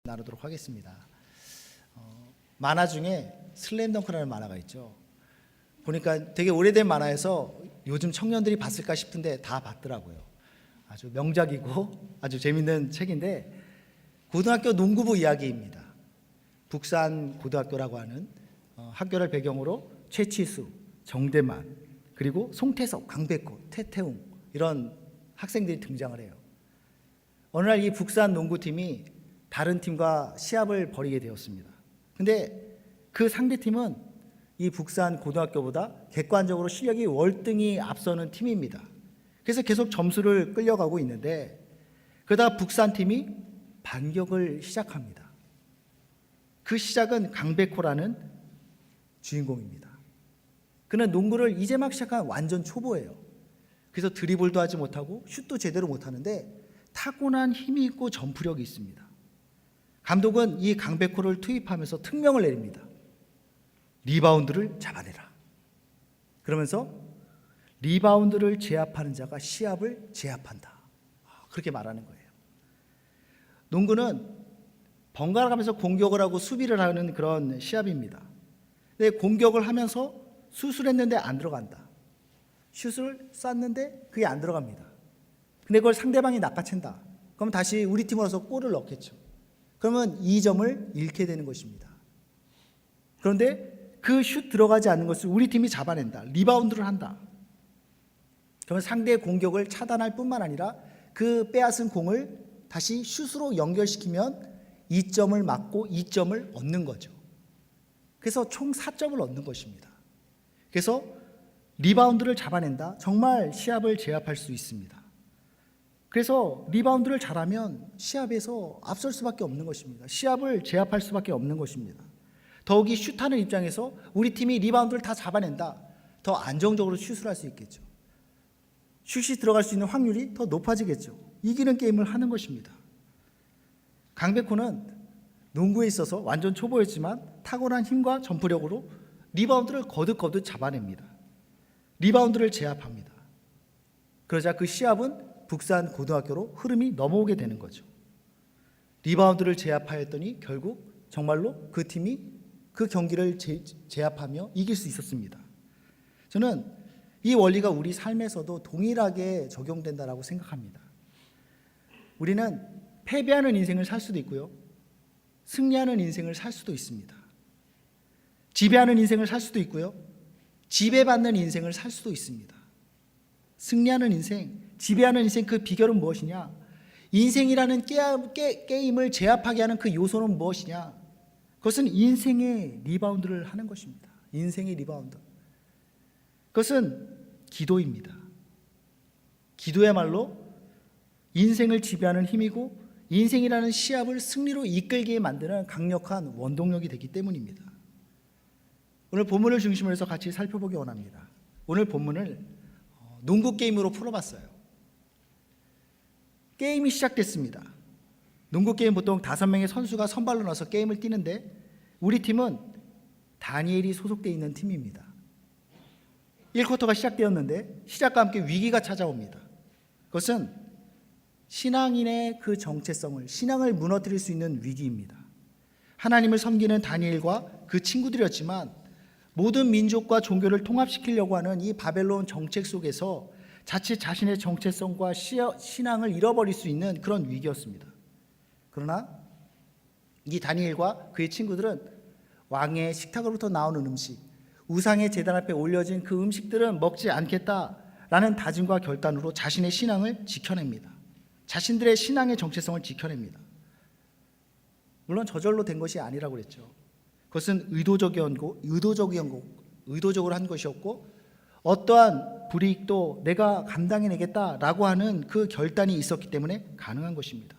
나누도록 하겠습니다. 만화 중에 슬램덩크라는 만화가 있죠. 보니까 되게 오래된 만화에서 요즘 청년들이 봤을까 싶은데 다 봤더라고요. 아주 명작이고 아주 재밌는 책인데 고등학교 농구부 이야기입니다. 북산 고등학교라고 하는 학교를 배경으로 최치수, 정대만, 그리고 송태석, 강백호, 태태웅 이런 학생들이 등장을 해요. 어느 날 이 북산 농구팀이 다른 팀과 시합을 벌이게 되었습니다. 근데 그 상대팀은 이 북산 고등학교보다 객관적으로 실력이 월등히 앞서는 팀입니다. 그래서 계속 점수를 끌려가고 있는데 그러다가 북산팀이 반격을 시작합니다. 그 시작은 강백호라는 주인공입니다. 그는 농구를 이제 막 시작한 완전 초보예요. 그래서 드리블도 하지 못하고 슛도 제대로 못하는데 타고난 힘이 있고 점프력이 있습니다. 감독은 이 강백호를 투입하면서 특명을 내립니다. 리바운드를 잡아내라. 그러면서 리바운드를 제압하는 자가 시합을 제압한다. 그렇게 말하는 거예요. 농구는 번갈아 가면서 공격을 하고 수비를 하는 그런 시합입니다. 근데 공격을 하면서 수술했는데 안 들어간다. 슛을 쐈는데 그게 안 들어갑니다. 근데 그걸 상대방이 낚아챈다. 그럼 다시 우리 팀으로 와서 골을 넣겠죠. 그러면 2점을 잃게 되는 것입니다. 그런데 그 슛 들어가지 않는 것을 우리 팀이 잡아낸다. 리바운드를 한다. 그러면 상대의 공격을 차단할 뿐만 아니라 그 빼앗은 공을 다시 슛으로 연결시키면 2점을 맞고 2점을 얻는 거죠. 그래서 총 4점을 얻는 것입니다. 그래서 리바운드를 잡아낸다. 정말 시합을 제압할 수 있습니다. 그래서 리바운드를 잘하면 시합에서 앞설 수밖에 없는 것입니다. 시합을 제압할 수밖에 없는 것입니다. 더욱이 슛하는 입장에서 우리 팀이 리바운드를 다 잡아낸다. 더 안정적으로 슛을 할 수 있겠죠. 슛이 들어갈 수 있는 확률이 더 높아지겠죠. 이기는 게임을 하는 것입니다. 강백호는 농구에 있어서 완전 초보였지만 탁월한 힘과 점프력으로 리바운드를 거듭거듭 잡아냅니다. 리바운드를 제압합니다. 그러자 그 시합은 북산 고등학교로 흐름이 넘어오게 되는 거죠. 리바운드를 제압하였더니 결국 정말로 그 팀이 그 경기를 제압하며 이길 수 있었습니다. 저는 이 원리가 우리 삶에서도 동일하게 적용된다라고 생각합니다. 우리는 패배하는 인생을 살 수도 있고요. 승리하는 인생을 살 수도 있습니다. 지배하는 인생을 살 수도 있고요. 지배받는 인생을 살 수도 있습니다. 승리하는 인생, 지배하는 인생 그 비결은 무엇이냐? 인생이라는 게임을 제압하게 하는 그 요소는 무엇이냐? 그것은 인생의 리바운드를 하는 것입니다. 인생의 리바운드. 그것은 기도입니다. 기도야말로 인생을 지배하는 힘이고 인생이라는 시합을 승리로 이끌게 만드는 강력한 원동력이 되기 때문입니다. 오늘 본문을 중심으로 해서 같이 살펴보기 원합니다. 오늘 본문을 농구 게임으로 풀어봤어요. 게임이 시작됐습니다. 농구 게임 보통 5명의 선수가 선발로 나서 게임을 뛰는데 우리 팀은 다니엘이 소속되어 있는 팀입니다. 1쿼터가 시작되었는데 시작과 함께 위기가 찾아옵니다. 그것은 신앙인의 그 정체성을, 신앙을 무너뜨릴 수 있는 위기입니다. 하나님을 섬기는 다니엘과 그 친구들이었지만 모든 민족과 종교를 통합시키려고 하는 이 바벨론 정책 속에서 자칫 자신의 정체성과 신앙을 잃어버릴 수 있는 그런 위기였습니다. 그러나 이 다니엘과 그의 친구들은 왕의 식탁으로부터 나오는 음식, 우상의 제단 앞에 올려진 그 음식들은 먹지 않겠다라는 다짐과 결단으로 자신의 신앙을 지켜냅니다. 자신들의 신앙의 정체성을 지켜냅니다. 물론 저절로 된 것이 아니라고 그랬죠. 그것은 의도적으로 한 것이었고 어떠한 불이익도 내가 감당해내겠다라고 하는 그 결단이 있었기 때문에 가능한 것입니다.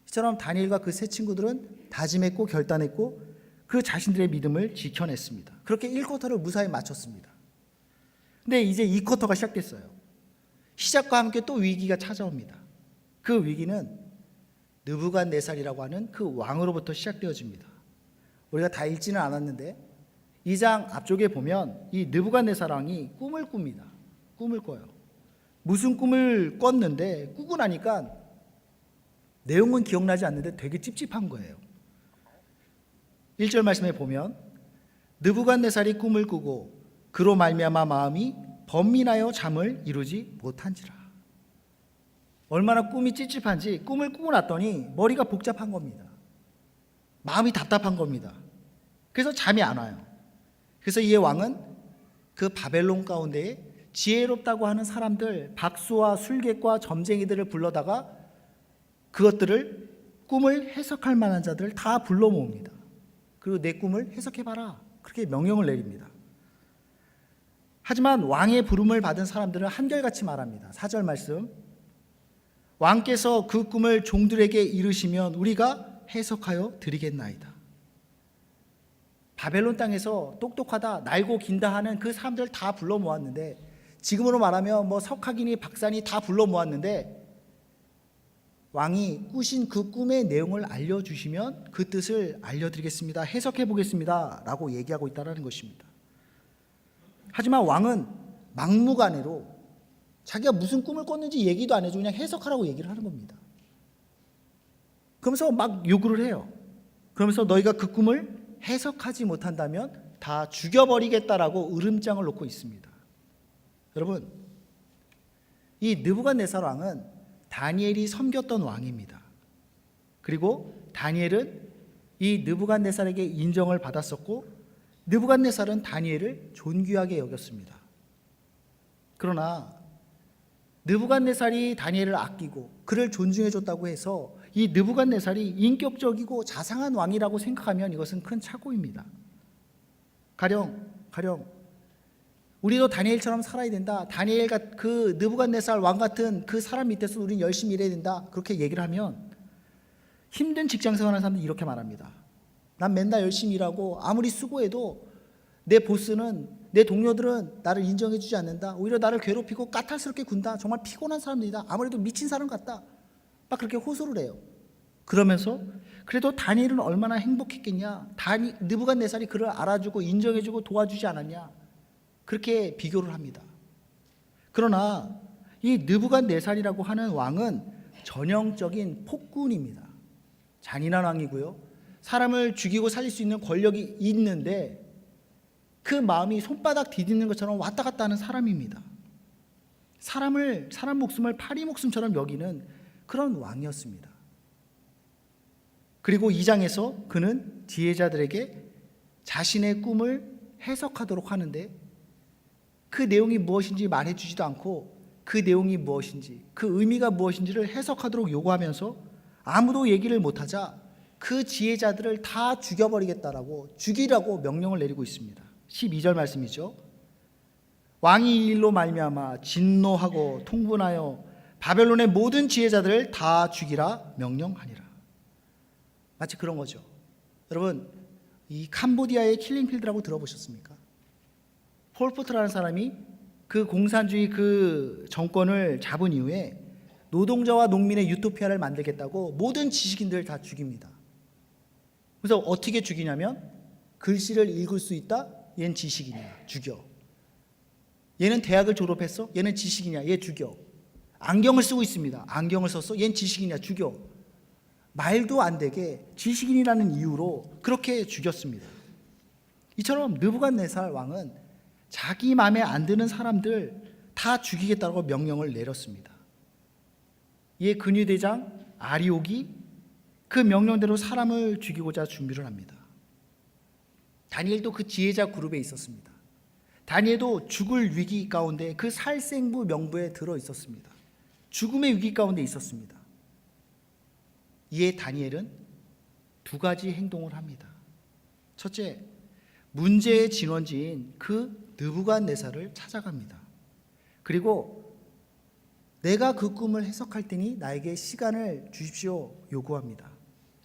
이처럼 다니엘과 그 세 친구들은 다짐했고 결단했고 그 자신들의 믿음을 지켜냈습니다. 그렇게 1쿼터를 무사히 마쳤습니다. 근데 이제 2쿼터가 시작됐어요. 시작과 함께 또 위기가 찾아옵니다. 그 위기는 느부갓네살이라고 하는 그 왕으로부터 시작되어집니다. 우리가 다 읽지는 않았는데 2장 앞쪽에 보면 이 느부갓네살 왕이 꿈을 꿉니다. 꿈을 꿔요. 무슨 꿈을 꿨는데 꾸고 나니까 내용은 기억나지 않는데 되게 찝찝한 거예요. 1절 말씀에 보면 느부갓네살이 꿈을 꾸고 그로 말미암아 마음이 번민하여 잠을 이루지 못한지라. 얼마나 꿈이 찝찝한지 꿈을 꾸고 났더니 머리가 복잡한 겁니다. 마음이 답답한 겁니다. 그래서 잠이 안 와요. 그래서 이 왕은 그 바벨론 가운데에 지혜롭다고 하는 사람들, 박수와 술객과 점쟁이들을 불러다가 그것들을 꿈을 해석할 만한 자들을 다 불러 모읍니다. 그리고 내 꿈을 해석해봐라. 그렇게 명령을 내립니다. 하지만 왕의 부름을 받은 사람들은 한결같이 말합니다. 4절 말씀. 왕께서 그 꿈을 종들에게 이르시면 우리가 해석하여 드리겠나이다. 바벨론 땅에서 똑똑하다, 날고 긴다 하는 그 사람들 다 불러 모았는데, 지금으로 말하면 뭐 석학이니 박사니 다 불러 모았는데, 왕이 꾸신 그 꿈의 내용을 알려주시면 그 뜻을 알려드리겠습니다. 해석해 보겠습니다. 라고 얘기하고 있다는 것입니다. 하지만 왕은 막무가내로 자기가 무슨 꿈을 꿨는지 얘기도 안 해주고 그냥 해석하라고 얘기를 하는 겁니다. 그러면서 막 요구를 해요. 그러면서 너희가 그 꿈을 해석하지 못한다면 다 죽여버리겠다라고 으름장을 놓고 있습니다. 여러분, 이 느부갓네살 왕은 다니엘이 섬겼던 왕입니다. 그리고 다니엘은 이 느부갓네살에게 인정을 받았었고, 느부갓네살은 다니엘을 존귀하게 여겼습니다. 그러나 느부갓네살이 다니엘을 아끼고 그를 존중해줬다고 해서 이 느부갓네살이 인격적이고 자상한 왕이라고 생각하면 이것은 큰 착오입니다. 가령 우리도 다니엘처럼 살아야 된다. 다니엘과 그 느부갓네살 왕 같은 그 사람 밑에서 우리는 열심히 일해야 된다. 그렇게 얘기를 하면 힘든 직장생활하는 사람들이 이렇게 말합니다. 난 맨날 열심히 일하고 아무리 수고해도 내 보스는, 내 동료들은 나를 인정해주지 않는다. 오히려 나를 괴롭히고 까탈스럽게 군다. 정말 피곤한 사람들이다. 아무래도 미친 사람 같다. 막 그렇게 호소를 해요. 그러면서 그래도 다니엘은 얼마나 행복했겠냐. 느부갓네살이 그를 알아주고 인정해주고 도와주지 않았냐. 그렇게 비교를 합니다. 그러나 이 느부갓네살이라고 하는 왕은 전형적인 폭군입니다. 잔인한 왕이고요. 사람을 죽이고 살릴 수 있는 권력이 있는데 그 마음이 손바닥 디디는 것처럼 왔다 갔다 하는 사람입니다. 사람 목숨을 파리 목숨처럼 여기는 그런 왕이었습니다. 그리고 2장에서 그는 지혜자들에게 자신의 꿈을 해석하도록 하는데 그 내용이 무엇인지 말해주지도 않고 그 내용이 무엇인지, 그 의미가 무엇인지를 해석하도록 요구하면서 아무도 얘기를 못하자 그 지혜자들을 다 죽이라고 명령을 내리고 있습니다. 12절 말씀이죠. 왕이 이 일로 말미암아 진노하고 통분하여 바벨론의 모든 지혜자들을 다 죽이라 명령하니라. 마치 그런 거죠. 여러분, 이 캄보디아의 킬링필드라고 들어보셨습니까? 폴포트라는 사람이 그 공산주의 그 정권을 잡은 이후에 노동자와 농민의 유토피아를 만들겠다고 모든 지식인들을 다 죽입니다. 그래서 어떻게 죽이냐면 글씨를 읽을 수 있다? 얘는 지식인이야. 죽여. 얘는 대학을 졸업했어? 얘는 지식인이야. 얘 죽여. 안경을 쓰고 있습니다. 안경을 썼어? 얘는 지식인이야. 죽여. 말도 안 되게 지식인이라는 이유로 그렇게 죽였습니다. 이처럼 느부갓네살 왕은 자기 마음에 안 드는 사람들 다 죽이겠다고 명령을 내렸습니다. 이에 근위대장 아리옥이 그 명령대로 사람을 죽이고자 준비를 합니다. 다니엘도 그 지혜자 그룹에 있었습니다. 다니엘도 죽을 위기 가운데 그 살생부 명부에 들어 있었습니다. 죽음의 위기 가운데 있었습니다. 이에 다니엘은 두 가지 행동을 합니다. 첫째, 문제의 진원지인 그 느부갓네살을 찾아갑니다. 그리고 내가 그 꿈을 해석할 테니 나에게 시간을 주십시오 요구합니다.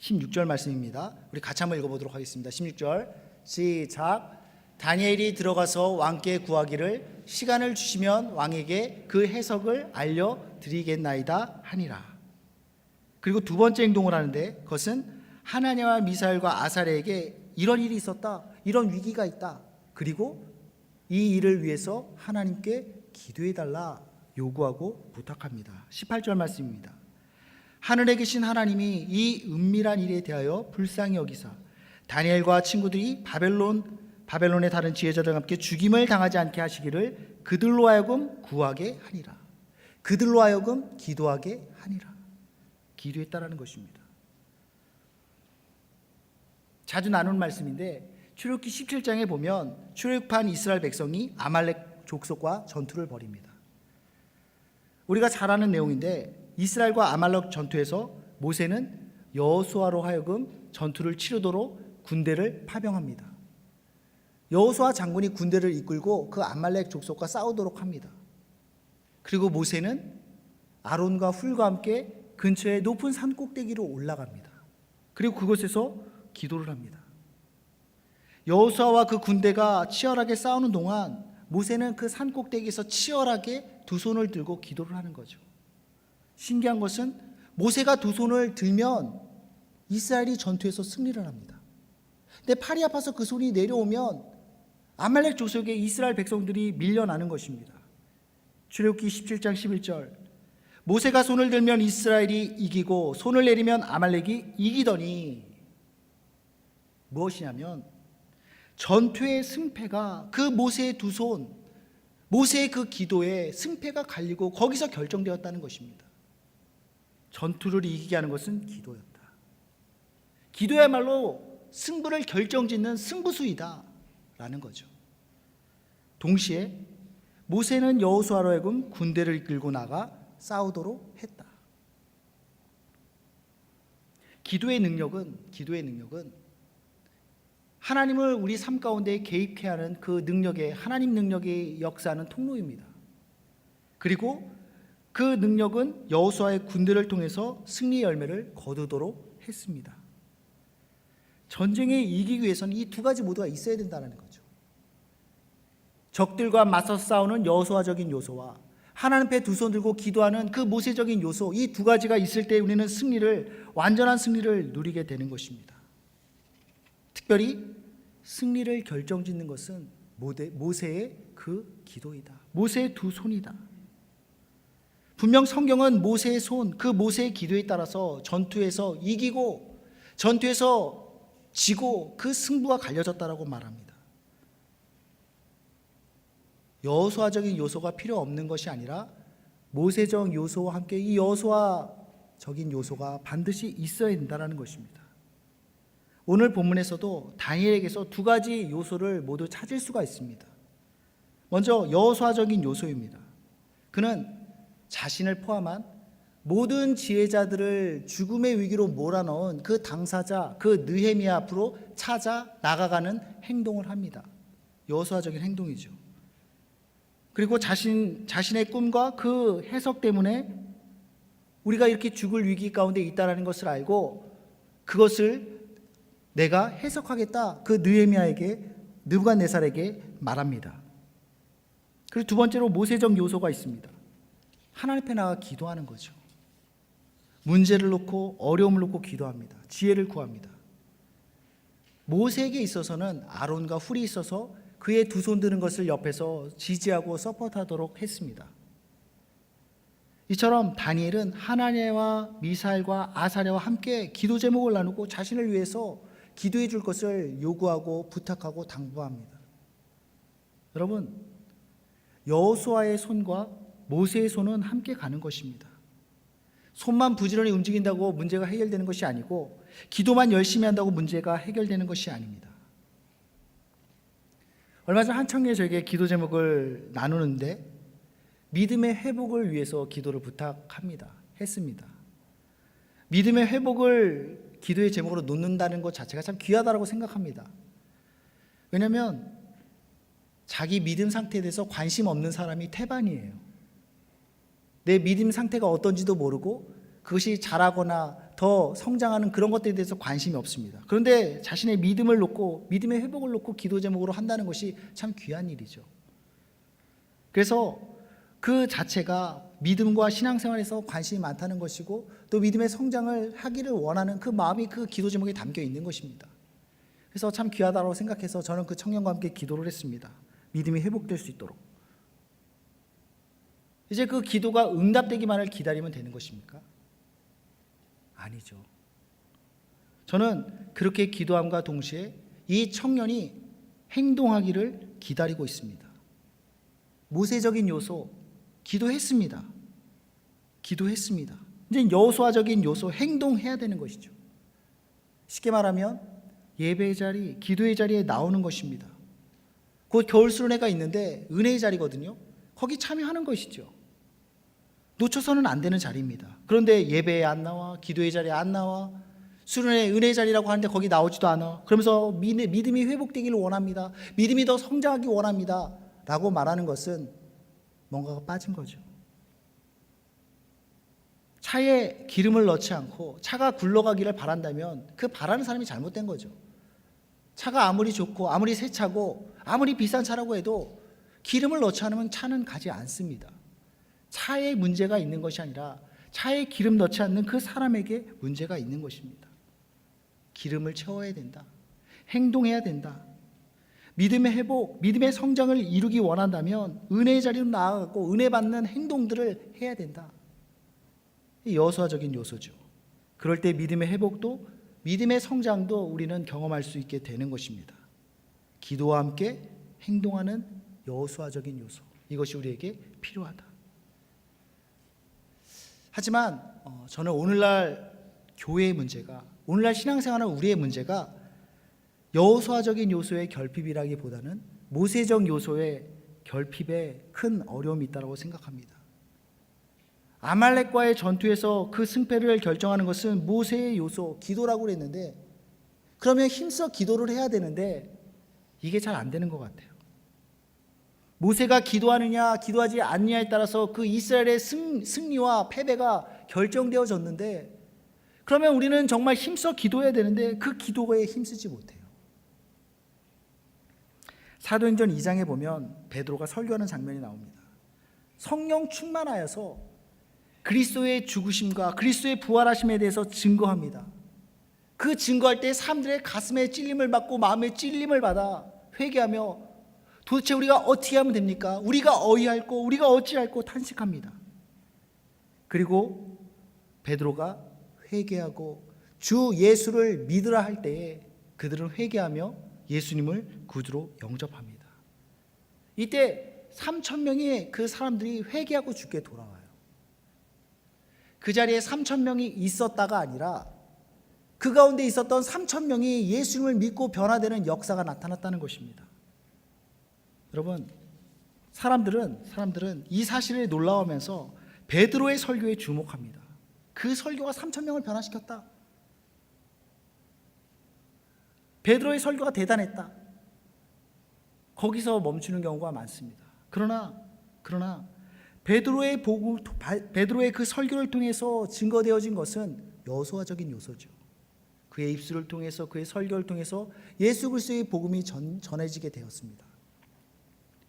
16절 말씀입니다. 우리 같이 한번 읽어보도록 하겠습니다. 16절 시작. 다니엘이 들어가서 왕께 구하기를 시간을 주시면 왕에게 그 해석을 알려드리겠나이다 하니라. 그리고 두 번째 행동을 하는데 그것은 하나냐와 미사엘과 아사랴에게 이런 일이 있었다. 이런 위기가 있다. 그리고 이 일을 위해서 하나님께 기도해달라 요구하고 부탁합니다. 18절 말씀입니다. 하늘에 계신 하나님이 이 은밀한 일에 대하여 불쌍히 여기사 다니엘과 친구들이 바벨론의 다른 지혜자들과 함께 죽임을 당하지 않게 하시기를 그들로 하여금 구하게 하니라. 그들로 하여금 기도하게 하니라. 기도했다라는 것입니다. 자주 나누는 말씀인데 출애굽기 17장에 보면 출애굽한 이스라엘 백성이 아말렉 족속과 전투를 벌입니다. 우리가 잘 아는 내용인데 이스라엘과 아말렉 전투에서 모세는 여호수아로 하여금 전투를 치르도록 군대를 파병합니다. 여호수아 장군이 군대를 이끌고 그 아말렉 족속과 싸우도록 합니다. 그리고 모세는 아론과 훌과 함께 근처의 높은 산 꼭대기로 올라갑니다. 그리고 그곳에서 기도를 합니다. 여호수아와 그 군대가 치열하게 싸우는 동안 모세는 그 산 꼭대기에서 치열하게 두 손을 들고 기도를 하는 거죠. 신기한 것은 모세가 두 손을 들면 이스라엘이 전투에서 승리를 합니다. 근데 팔이 아파서 그 손이 내려오면 아말렉 족속의 이스라엘 백성들이 밀려나는 것입니다. 출애굽기 17장 11절 모세가 손을 들면 이스라엘이 이기고 손을 내리면 아말렉이 이기더니 무엇이냐면 전투의 승패가 그 모세의 두 손, 모세의 그 기도에 승패가 갈리고 거기서 결정되었다는 것입니다. 전투를 이기게 하는 것은 기도였다. 기도야말로 승부를 결정짓는 승부수이다 라는 거죠. 동시에 모세는 여호수아로 하여금 군대를 이끌고 나가 싸우도록 했다. 기도의 능력은 하나님을 우리 삶 가운데 개입케 하는 그 능력의 하나님 능력의 역사하는 통로입니다. 그리고 그 능력은 여호수아의 군대를 통해서 승리의 열매를 거두도록 했습니다. 전쟁에 이기기 위해서는 이 두 가지 모두가 있어야 된다는 거죠. 적들과 맞서 싸우는 여호수아적인 요소와 하나님 앞에 두 손 들고 기도하는 그 모세적인 요소, 이 두 가지가 있을 때 우리는 완전한 승리를 누리게 되는 것입니다. 특별히 승리를 결정짓는 것은 모세의 그 기도이다. 모세의 두 손이다. 분명 성경은 모세의 손, 그 모세의 기도에 따라서 전투에서 이기고 전투에서 지고 그 승부가 갈려졌다라고 말합니다. 여호수아적인 요소가 필요 없는 것이 아니라 모세적 요소와 함께 이 여호수아적인 요소가 반드시 있어야 된다는 것입니다. 오늘 본문에서도 다니엘에게서 두 가지 요소를 모두 찾을 수가 있습니다. 먼저 여호수아적인 요소입니다. 그는 자신을 포함한 모든 지혜자들을 죽음의 위기로 몰아넣은 그 당사자, 그 느헤미야 앞으로 찾아 나가가는 행동을 합니다. 여호수아적인 행동이죠. 그리고 자신의 꿈과 그 해석 때문에 우리가 이렇게 죽을 위기 가운데 있다는 것을 알고 그것을 내가 해석하겠다, 그 느부갓네살에게 말합니다. 그리고 두 번째로 모세적 요소가 있습니다. 하나님 앞에 나가 기도하는 거죠. 문제를 놓고 어려움을 놓고 기도합니다. 지혜를 구합니다. 모세에게 있어서는 아론과 훌이 있어서 그의 두 손 드는 것을 옆에서 지지하고 서포트하도록 했습니다. 이처럼 다니엘은 하나냐와 미사엘과 아사랴와 함께 기도 제목을 나누고 자신을 위해서 기도해 줄 것을 요구하고 부탁하고 당부합니다. 여러분, 여호수아의 손과 모세의 손은 함께 가는 것입니다. 손만 부지런히 움직인다고 문제가 해결되는 것이 아니고 기도만 열심히 한다고 문제가 해결되는 것이 아닙니다. 얼마 전 한 청년이 저에게 기도 제목을 나누는데 믿음의 회복을 위해서 기도를 했습니다. 믿음의 회복을 기도의 제목으로 놓는다는 것 자체가 참 귀하다고 생각합니다. 왜냐하면 자기 믿음 상태에 대해서 관심 없는 사람이 태반이에요. 내 믿음 상태가 어떤지도 모르고 그것이 자라거나 더 성장하는 그런 것들에 대해서 관심이 없습니다. 그런데 자신의 믿음을 놓고 믿음의 회복을 놓고 기도 제목으로 한다는 것이 참 귀한 일이죠. 그래서 그 자체가 믿음과 신앙생활에서 관심이 많다는 것이고 또 믿음의 성장을 하기를 원하는 그 마음이 그 기도 제목에 담겨 있는 것입니다. 그래서 참 귀하다고 생각해서 저는 그 청년과 함께 기도를 했습니다. 믿음이 회복될 수 있도록. 이제 그 기도가 응답되기만을 기다리면 되는 것입니까? 아니죠. 저는 그렇게 기도함과 동시에 이 청년이 행동하기를 기다리고 있습니다. 모세적인 요소, 기도했습니다. 이제 여호수아적인 요소, 행동해야 되는 것이죠. 쉽게 말하면 예배의 자리, 기도의 자리에 나오는 것입니다. 곧 겨울 수련회가 있는데 은혜의 자리거든요. 거기 참여하는 것이죠. 놓쳐서는 안 되는 자리입니다. 그런데 예배에 안 나와, 기도의 자리에 안 나와, 수련회 은혜의 자리라고 하는데 거기 나오지도 않아. 그러면서 믿음이 회복되기를 원합니다. 믿음이 더 성장하기 원합니다. 라고 말하는 것은 뭔가가 빠진 거죠. 차에 기름을 넣지 않고 차가 굴러가기를 바란다면 그 바라는 사람이 잘못된 거죠. 차가 아무리 좋고 아무리 새 차고 아무리 비싼 차라고 해도 기름을 넣지 않으면 차는 가지 않습니다. 차에 문제가 있는 것이 아니라 차에 기름 넣지 않는 그 사람에게 문제가 있는 것입니다. 기름을 채워야 된다. 행동해야 된다. 믿음의 회복, 믿음의 성장을 이루기 원한다면 은혜의 자리로 나아가고 은혜 받는 행동들을 해야 된다. 여호수아적인 요소죠. 그럴 때 믿음의 회복도 믿음의 성장도 우리는 경험할 수 있게 되는 것입니다. 기도와 함께 행동하는 여호수아적인 요소, 이것이 우리에게 필요하다. 하지만 저는 오늘날 교회의 문제가, 오늘날 신앙생활은 우리의 문제가 여호수아적인 요소의 결핍이라기보다는 모세적 요소의 결핍에 큰 어려움이 있다고 생각합니다. 아말렉과의 전투에서 그 승패를 결정하는 것은 모세의 요소, 기도라고 그랬는데, 그러면 힘써 기도를 해야 되는데 이게 잘 안 되는 것 같아요. 모세가 기도하느냐 기도하지 않느냐에 따라서 그 이스라엘의 승리와 패배가 결정되어졌는데, 그러면 우리는 정말 힘써 기도해야 되는데 그 기도에 힘쓰지 못해요. 사도행전 2장에 보면 베드로가 설교하는 장면이 나옵니다. 성령 충만하여서 그리스도의 죽으심과 그리스도의 부활하심에 대해서 증거합니다. 그 증거할 때 사람들의 가슴에 찔림을 받고 마음에 찔림을 받아 회개하며 도대체 우리가 어떻게 하면 됩니까? 우리가 어이할꼬, 우리가 어찌할꼬 탄식합니다. 그리고 베드로가 회개하고 주 예수를 믿으라 할 때에 그들은 회개하며 예수님을 구주로 영접합니다. 이때 3,000명의 그 사람들이 회개하고 주께 돌아와요. 그 자리에 3,000명이 있었다가 아니라 그 가운데 있었던 3,000명이 예수님을 믿고 변화되는 역사가 나타났다는 것입니다. 여러분, 사람들은 이 사실에 놀라워하면서 베드로의 설교에 주목합니다. 그 설교가 3,000명을 변화시켰다. 베드로의 설교가 대단했다. 거기서 멈추는 경우가 많습니다. 그러나 베드로의 그 설교를 통해서 증거되어진 것은 여호수아적인 요소죠. 그의 입술을 통해서, 그의 설교를 통해서 예수 그리스도의 복음이 전해지게 되었습니다.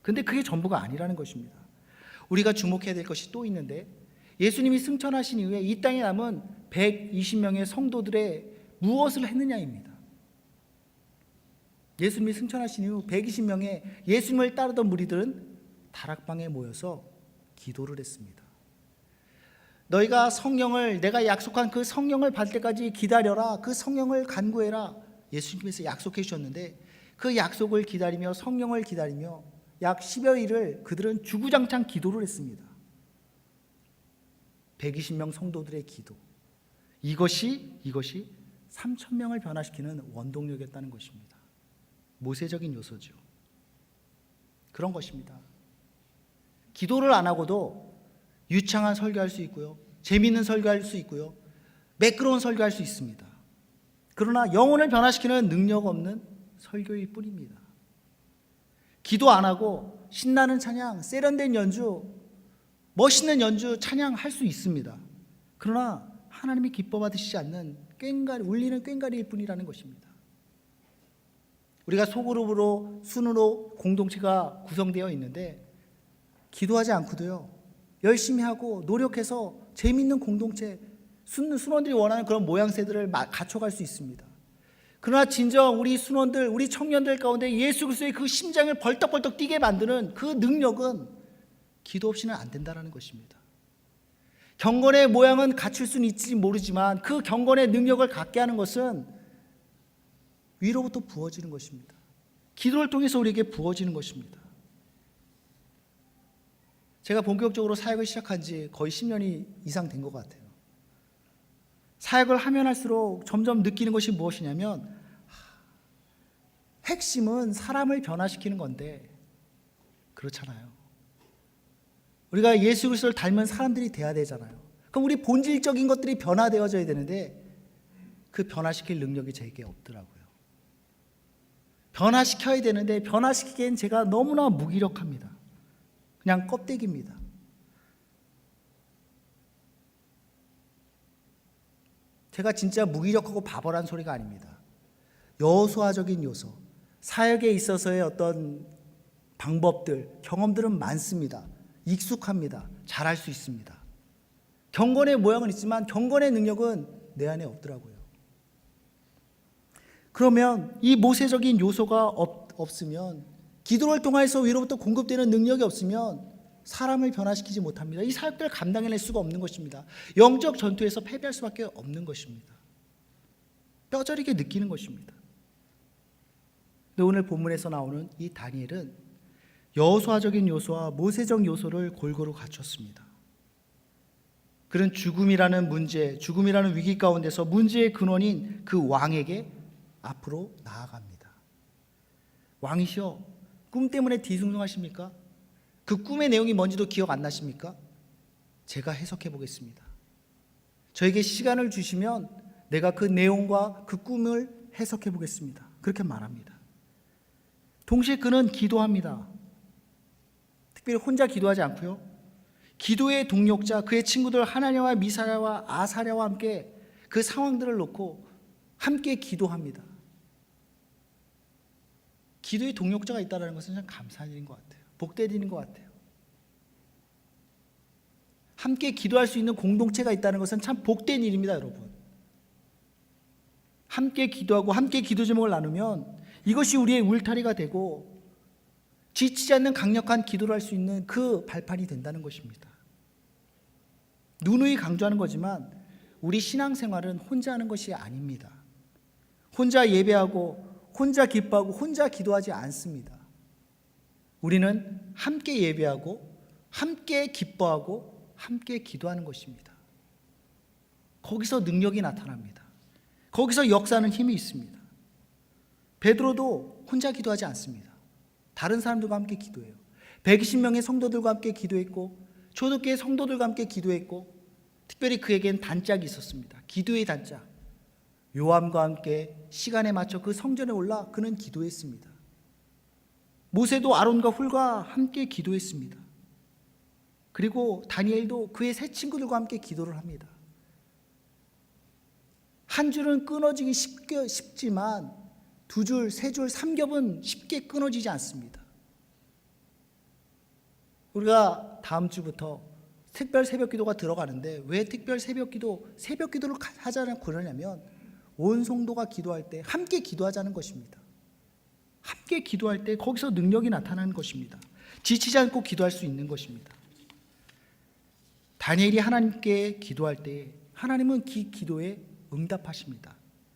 그런데 그게 전부가 아니라는 것입니다. 우리가 주목해야 될 것이 또 있는데, 예수님이 승천하신 이후에 이 땅에 남은 120명의 성도들의 무엇을 했느냐입니다. 예수님이 승천하신 이후 120명의 예수님을 따르던 무리들은 다락방에 모여서 기도를 했습니다. 너희가 성령을, 내가 약속한 그 성령을 받을 때까지 기다려라, 그 성령을 간구해라, 예수님께서 약속해 주셨는데 그 약속을 기다리며 성령을 기다리며 약 10여일을 그들은 주구장창 기도를 했습니다. 120명 성도들의 기도, 이것이 3,000명을 변화시키는 원동력이었다는 것입니다. 모세적인 요소죠. 그런 것입니다. 기도를 안 하고도 유창한 설교할 수 있고요, 재미있는 설교할 수 있고요, 매끄러운 설교할 수 있습니다. 그러나 영혼을 변화시키는 능력 없는 설교일 뿐입니다. 기도 안 하고 신나는 찬양, 세련된 연주, 멋있는 연주, 찬양할 수 있습니다. 그러나 하나님이 기뻐 받으시지 않는 울리는 꽹과리일 뿐이라는 것입니다. 우리가 소그룹으로, 순으로 공동체가 구성되어 있는데 기도하지 않고도요, 열심히 하고 노력해서 재미있는 공동체, 순원들이 원하는 그런 모양새들을 갖춰갈 수 있습니다. 그러나 진정 우리 순원들, 우리 청년들 가운데 예수 그리스도의 그 심장을 벌떡벌떡 뛰게 만드는 그 능력은 기도 없이는 안 된다는 것입니다. 경건의 모양은 갖출 수는 있을지 모르지만 그 경건의 능력을 갖게 하는 것은 위로부터 부어지는 것입니다. 기도를 통해서 우리에게 부어지는 것입니다. 제가 본격적으로 사역을 시작한 지 거의 10년이 이상 된 것 같아요. 사역을 하면 할수록 점점 느끼는 것이 무엇이냐면 핵심은 사람을 변화시키는 건데 그렇잖아요. 우리가 예수 그리스도를 닮은 사람들이 돼야 되잖아요. 그럼 우리 본질적인 것들이 변화되어져야 되는데 그 변화시킬 능력이 제게 없더라고요. 변화시켜야 되는데 변화시키기엔 제가 너무나 무기력합니다. 그냥 껍데기입니다. 제가 진짜 무기력하고 바보란 소리가 아닙니다. 여호수아적인 요소, 사역에 있어서의 어떤 방법들, 경험들은 많습니다. 익숙합니다. 잘할 수 있습니다. 경건의 모양은 있지만 경건의 능력은 내 안에 없더라고요. 그러면 이 모세적인 요소가 없으면, 기도를 통해서 위로부터 공급되는 능력이 없으면 사람을 변화시키지 못합니다. 이 사역들을 감당해낼 수가 없는 것입니다. 영적 전투에서 패배할 수밖에 없는 것입니다. 뼈저리게 느끼는 것입니다. 근데 오늘 본문에서 나오는 이 다니엘은 여호수아적인 요소와 모세적 요소를 골고루 갖췄습니다. 그는 죽음이라는 문제, 죽음이라는 위기 가운데서 문제의 근원인 그 왕에게 앞으로 나아갑니다. 왕이시여, 꿈 때문에 뒤숭숭하십니까? 그 꿈의 내용이 뭔지도 기억 안 나십니까? 제가 해석해 보겠습니다. 저에게 시간을 주시면 내가 그 내용과 그 꿈을 해석해 보겠습니다. 그렇게 말합니다. 동시에 그는 기도합니다. 특별히 혼자 기도하지 않고요. 기도의 동력자, 그의 친구들 하나냐와 미사야와 아사랴와 함께 그 상황들을 놓고 함께 기도합니다. 기도의 동력자가 있다는 것은 참 감사한 일인 것 같아요. 복된 일인 것 같아요. 함께 기도할 수 있는 공동체가 있다는 것은 참 복된 일입니다, 여러분. 함께 기도하고 함께 기도 제목을 나누면 이것이 우리의 울타리가 되고 지치지 않는 강력한 기도를 할 수 있는 그 발판이 된다는 것입니다. 누누이 강조하는 거지만 우리 신앙생활은 혼자 하는 것이 아닙니다. 혼자 예배하고 혼자 기뻐하고 혼자 기도하지 않습니다. 우리는 함께 예배하고 함께 기뻐하고 함께 기도하는 것입니다. 거기서 능력이 나타납니다. 거기서 역사하는 힘이 있습니다. 베드로도 혼자 기도하지 않습니다. 다른 사람들과 함께 기도해요. 120명의 성도들과 함께 기도했고 초대교회 성도들과 함께 기도했고 특별히 그에겐 단짝이 있었습니다. 기도의 단짝. 요함과 함께 시간에 맞춰 그 성전에 올라 그는 기도했습니다. 모세도 아론과 훌과 함께 기도했습니다. 그리고 다니엘도 그의 세 친구들과 함께 기도를 합니다. 한 줄은 끊어지기 쉽지만 두 줄, 세 줄, 3겹은 쉽게 끊어지지 않습니다. 우리가 다음 주부터 특별 새벽 기도가 들어가는데 왜 특별 새벽 기도를 하자는 그러냐면 온 성도가 기도할 때 함께 기도하자는 것입니다. 함께 기도할 때 거기서 능력이 나타나는 것입니다. 지치지 않고 기도할 수 있는 것입니다. 다니엘이 하나님께 기도할 때 하나님은 기도에 응답하십니다.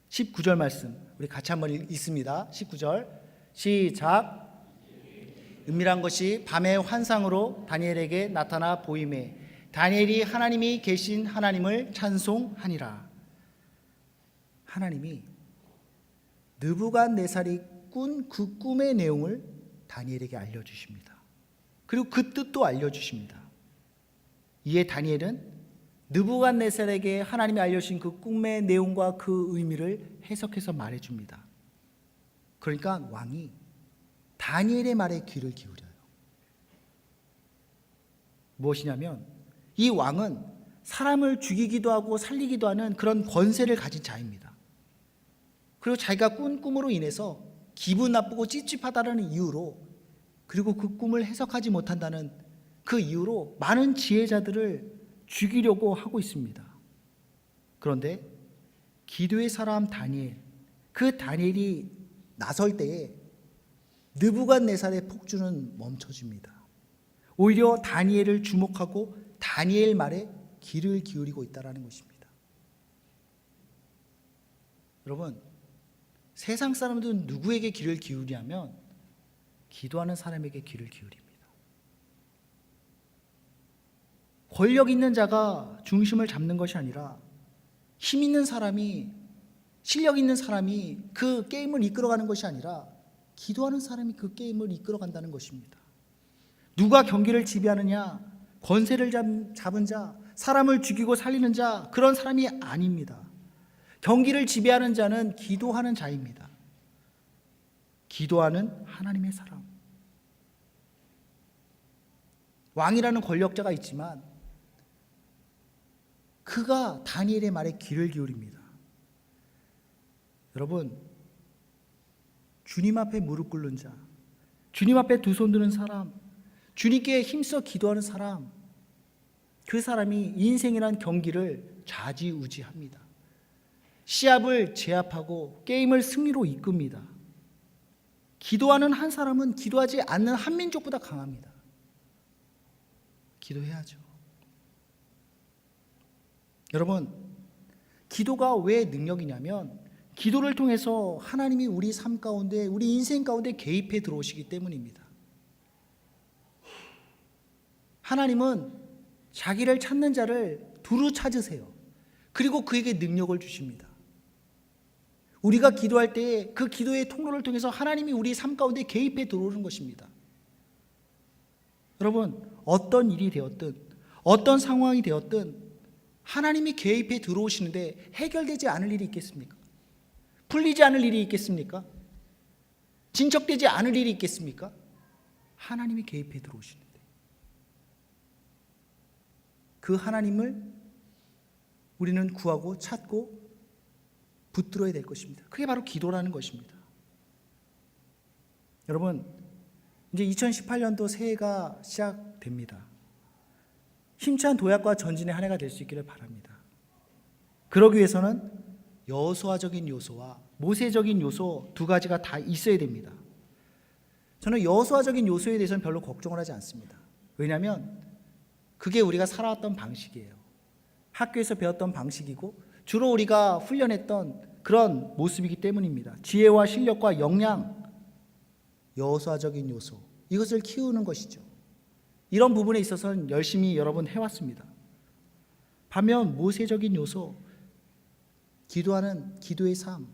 19절 말씀 우리 같이 한번 읽습니다. 19절 시작. 은밀한 것이 밤의 환상으로 다니엘에게 나타나 보이매 다니엘이 하나님이 계신 하나님을 찬송하니라. 하나님이 느부갓네살이 꾼 그 꿈의 내용을 다니엘에게 알려주십니다. 그리고 그 뜻도 알려주십니다. 이에 다니엘은 느부갓네살에게 하나님이 알려주신 그 꿈의 내용과 그 의미를 해석해서 말해줍니다. 그러니까 왕이 다니엘의 말에 귀를 기울여요. 무엇이냐면 이 왕은 사람을 죽이기도 하고 살리기도 하는 그런 권세를 가진 자입니다. 그리고 자기가 꾼 꿈으로 인해서 기분 나쁘고 찝찝하다는 이유로, 그리고 그 꿈을 해석하지 못한다는 그 이유로 많은 지혜자들을 죽이려고 하고 있습니다. 그런데 기도의 사람 다니엘, 그 다니엘이 나설 때에 느부갓네살의 폭주는 멈춰집니다. 오히려 다니엘을 주목하고 다니엘 말에 귀를 기울이고 있다는 것입니다. 여러분, 세상 사람들은 누구에게 귀를 기울이냐면 기도하는 사람에게 귀를 기울입니다. 권력 있는 자가 중심을 잡는 것이 아니라 힘 있는 사람이, 실력 있는 사람이 그 게임을 이끌어가는 것이 아니라 기도하는 사람이 그 게임을 이끌어간다는 것입니다. 누가 경기를 지배하느냐, 권세를 잡은 자, 사람을 죽이고 살리는 자, 그런 사람이 아닙니다. 경기를 지배하는 자는 기도하는 자입니다. 기도하는 하나님의 사람. 왕이라는 권력자가 있지만 그가 다니엘의 말에 귀를 기울입니다. 여러분, 주님 앞에 무릎 꿇는 자, 주님 앞에 두 손 드는 사람, 주님께 힘써 기도하는 사람, 그 사람이 인생이란 경기를 좌지우지합니다. 시합을 제압하고 게임을 승리로 이끕니다. 기도하는 한 사람은 기도하지 않는 한 민족보다 강합니다. 기도해야죠. 여러분, 기도가 왜 능력이냐면 기도를 통해서 하나님이 우리 삶 가운데, 우리 인생 가운데 개입해 들어오시기 때문입니다. 하나님은 자기를 찾는 자를 두루 찾으세요. 그리고 그에게 능력을 주십니다. 우리가 기도할 때 그 기도의 통로를 통해서 하나님이 우리 삶 가운데 개입해 들어오는 것입니다. 여러분, 어떤 일이 되었든 어떤 상황이 되었든 하나님이 개입해 들어오시는데 해결되지 않을 일이 있겠습니까? 풀리지 않을 일이 있겠습니까? 진척되지 않을 일이 있겠습니까? 하나님이 개입해 들어오시는데 그 하나님을 우리는 구하고 찾고 붙들어야 될 것입니다. 그게 바로 기도라는 것입니다. 여러분, 이제 2018년도 새해가 시작됩니다. 힘찬 도약과 전진의 한 해가 될 수 있기를 바랍니다. 그러기 위해서는 여호수아적인 요소와 모세적인 요소 두 가지가 다 있어야 됩니다. 저는 여호수아적인 요소에 대해서는 별로 걱정을 하지 않습니다. 왜냐하면 그게 우리가 살아왔던 방식이에요. 학교에서 배웠던 방식이고 주로 우리가 훈련했던 그런 모습이기 때문입니다. 지혜와 실력과 역량, 여호수아적인 요소, 이것을 키우는 것이죠. 이런 부분에 있어서는 열심히 여러 번 해왔습니다. 반면 모세적인 요소, 기도하는 기도의 삶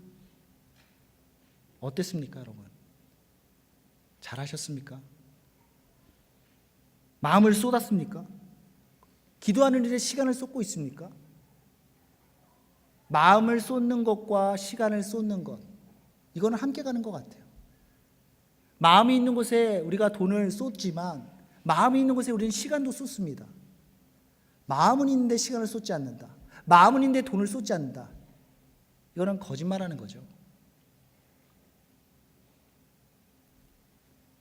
어땠습니까, 여러분? 잘하셨습니까? 마음을 쏟았습니까? 기도하는 일에 시간을 쏟고 있습니까? 마음을 쏟는 것과 시간을 쏟는 것, 이거는 함께 가는 것 같아요. 마음이 있는 곳에 우리가 돈을 쏟지만 마음이 있는 곳에 우리는 시간도 쏟습니다. 마음은 있는데 시간을 쏟지 않는다. 마음은 있는데 돈을 쏟지 않는다. 이거는 거짓말하는 거죠.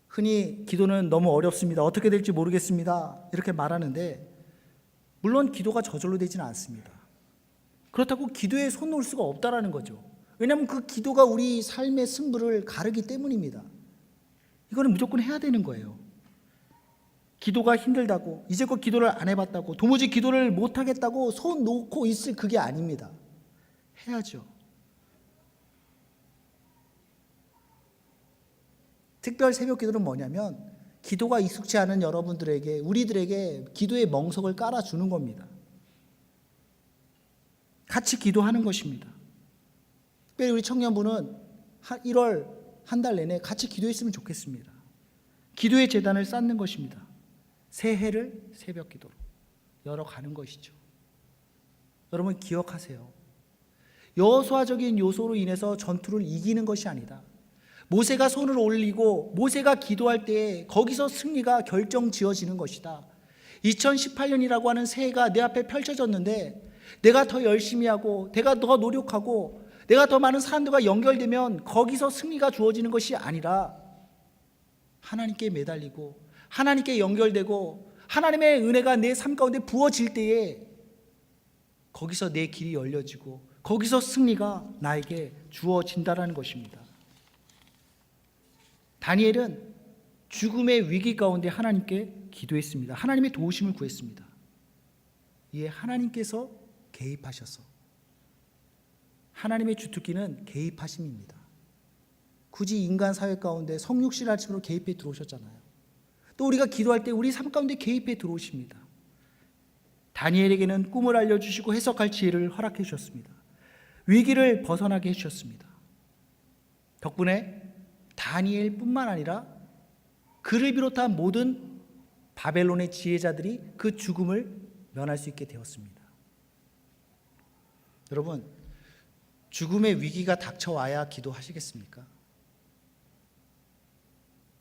흔히 기도는 너무 어렵습니다. 어떻게 될지 모르겠습니다. 이렇게 말하는데 물론 기도가 저절로 되지는 않습니다. 그렇다고 기도에 손 놓을 수가 없다라는 거죠. 왜냐하면 그 기도가 우리 삶의 승부를 가르기 때문입니다. 이거는 무조건 해야 되는 거예요. 기도가 힘들다고, 이제껏 기도를 안 해봤다고, 도무지 기도를 못하겠다고 손 놓고 있을 그게 아닙니다. 해야죠. 특별 새벽 기도는 뭐냐면 기도가 익숙치 않은 여러분들에게, 우리들에게 기도의 멍석을 깔아주는 겁니다. 같이 기도하는 것입니다. 특별히 우리 청년부는 1월 한 달 내내 같이 기도했으면 좋겠습니다. 기도의 제단을 쌓는 것입니다. 새해를 새벽 기도로 열어가는 것이죠. 여러분 기억하세요. 여호수아적인 요소로 인해서 전투를 이기는 것이 아니다. 모세가 손을 올리고 모세가 기도할 때 거기서 승리가 결정지어지는 것이다. 2018년이라고 하는 새해가 내 앞에 펼쳐졌는데 내가 더 열심히 하고 내가 더 노력하고 내가 더 많은 사람들과 연결되면 거기서 승리가 주어지는 것이 아니라 하나님께 매달리고 하나님께 연결되고 하나님의 은혜가 내 삶 가운데 부어질 때에 거기서 내 길이 열려지고 거기서 승리가 나에게 주어진다라는 것입니다. 다니엘은 죽음의 위기 가운데 하나님께 기도했습니다. 하나님의 도우심을 구했습니다. 이에 하나님께서 개입하셔서, 하나님의 주특기는 개입하심입니다. 굳이 인간 사회 가운데 성육신할식으로 개입해 들어오셨잖아요. 또 우리가 기도할 때 우리 삶 가운데 개입해 들어오십니다. 다니엘에게는 꿈을 알려주시고 해석할 지혜를 허락해 주셨습니다. 위기를 벗어나게 해주셨습니다. 덕분에 다니엘뿐만 아니라 그를 비롯한 모든 바벨론의 지혜자들이 그 죽음을 면할 수 있게 되었습니다. 여러분, 죽음의 위기가 닥쳐와야 기도하시겠습니까?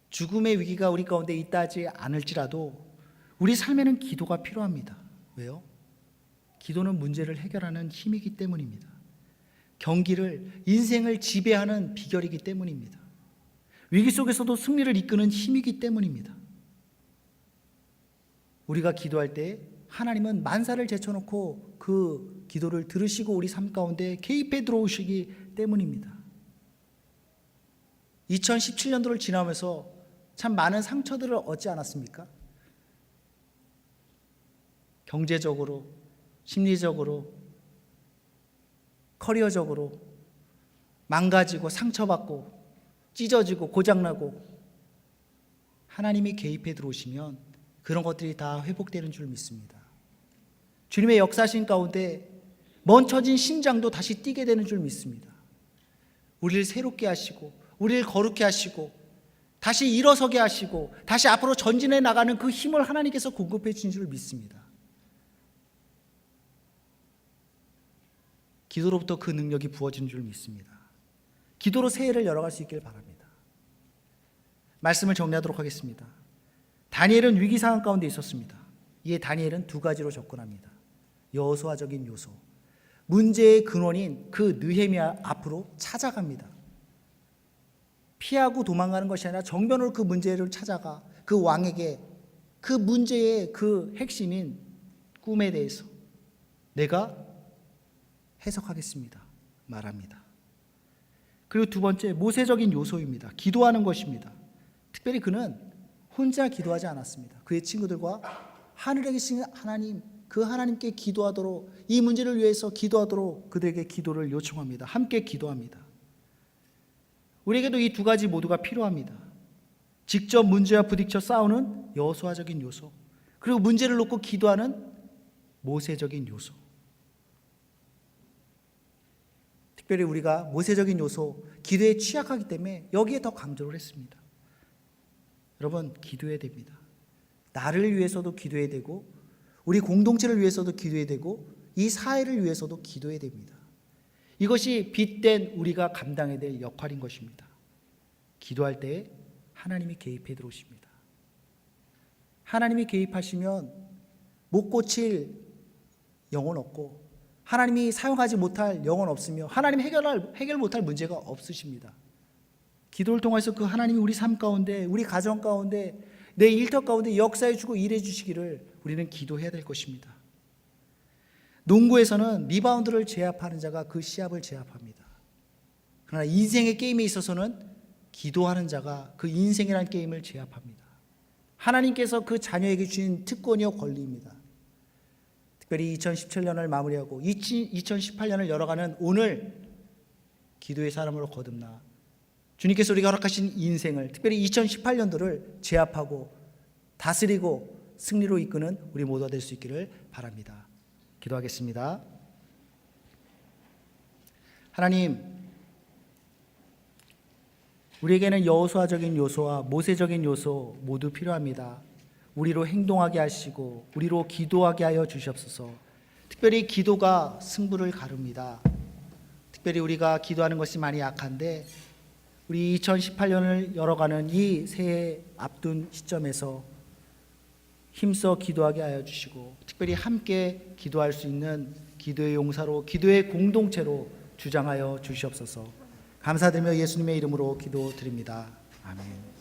죽음의 위기가 우리 가운데 있다지 않을지라도 우리 삶에는 기도가 필요합니다. 왜요? 기도는 문제를 해결하는 힘이기 때문입니다. 경기를, 인생을 지배하는 비결이기 때문입니다. 위기 속에서도 승리를 이끄는 힘이기 때문입니다. 우리가 기도할 때 하나님은 만사를 제쳐놓고 그 기도를 들으시고 우리 삶 가운데 개입해 들어오시기 때문입니다. 2017년도를 지나면서 참 많은 상처들을 얻지 않았습니까? 경제적으로, 심리적으로, 커리어적으로 망가지고 상처받고 찢어지고 고장나고, 하나님이 개입해 들어오시면 그런 것들이 다 회복되는 줄 믿습니다. 주님의 역사신 가운데 멈춰진 심장도 다시 뛰게 되는 줄 믿습니다. 우리를 새롭게 하시고 우리를 거룩게 하시고 다시 일어서게 하시고 다시 앞으로 전진해 나가는 그 힘을 하나님께서 공급해 주신 줄 믿습니다. 기도로부터 그 능력이 부어지는 줄 믿습니다. 기도로 새해를 열어갈 수 있길 바랍니다. 말씀을 정리하도록 하겠습니다. 다니엘은 위기 상황 가운데 있었습니다. 이에 다니엘은 두 가지로 접근합니다. 여호수아적인 요소, 문제의 근원인 그 느헤미야 앞으로 찾아갑니다. 피하고 도망가는 것이 아니라 정면으로 그 문제를 찾아가 그 왕에게 그 문제의 그 핵심인 꿈에 대해서 내가 해석하겠습니다 말합니다. 그리고 두 번째, 모세적인 요소입니다. 기도하는 것입니다. 특별히 그는 혼자 기도하지 않았습니다. 그의 친구들과 하늘에 계신 하나님, 그 하나님께 기도하도록, 이 문제를 위해서 기도하도록 그들에게 기도를 요청합니다. 함께 기도합니다. 우리에게도 이 두 가지 모두가 필요합니다. 직접 문제와 부딪혀 싸우는 여호수아적인 요소, 그리고 문제를 놓고 기도하는 모세적인 요소. 특별히 우리가 모세적인 요소, 기도에 취약하기 때문에 여기에 더 강조를 했습니다. 여러분, 기도해야 됩니다. 나를 위해서도 기도해야 되고 우리 공동체를 위해서도 기도해야 되고 이 사회를 위해서도 기도해야 됩니다. 이것이 빚된 우리가 감당해야 될 역할인 것입니다. 기도할 때 하나님이 개입해 들어오십니다. 하나님이 개입하시면 못 고칠 영혼 없고 하나님이 사용하지 못할 영혼 없으며 하나님 해결 못할 문제가 없으십니다. 기도를 통해서 그 하나님이 우리 삶 가운데, 우리 가정 가운데, 내 일터 가운데 역사해 주고 일해 주시기를 우리는 기도해야 될 것입니다. 농구에서는 리바운드를 제압하는 자가 그 시합을 제압합니다. 그러나 인생의 게임에 있어서는 기도하는 자가 그 인생이라는 게임을 제압합니다. 하나님께서 그 자녀에게 주신 특권이요 권리입니다. 특별히 2017년을 마무리하고 2018년을 열어가는 오늘 기도의 사람으로 거듭나 주님께서 우리가 허락하신 인생을, 특별히 2018년도를 제압하고 다스리고 승리로 이끄는 우리 모두가 될 수 있기를 바랍니다. 기도하겠습니다. 하나님, 우리에게는 여호수아적인 요소와 모세적인 요소 모두 필요합니다. 우리로 행동하게 하시고 우리로 기도하게 하여 주시옵소서. 특별히 기도가 승부를 가릅니다. 특별히 우리가 기도하는 것이 많이 약한데 우리 2018년을 열어가는 이 새해 앞둔 시점에서 힘써 기도하게 하여 주시고 특별히 함께 기도할 수 있는 기도의 용사로, 기도의 공동체로 주장하여 주시옵소서. 감사드리며 예수님의 이름으로 기도드립니다. 아멘.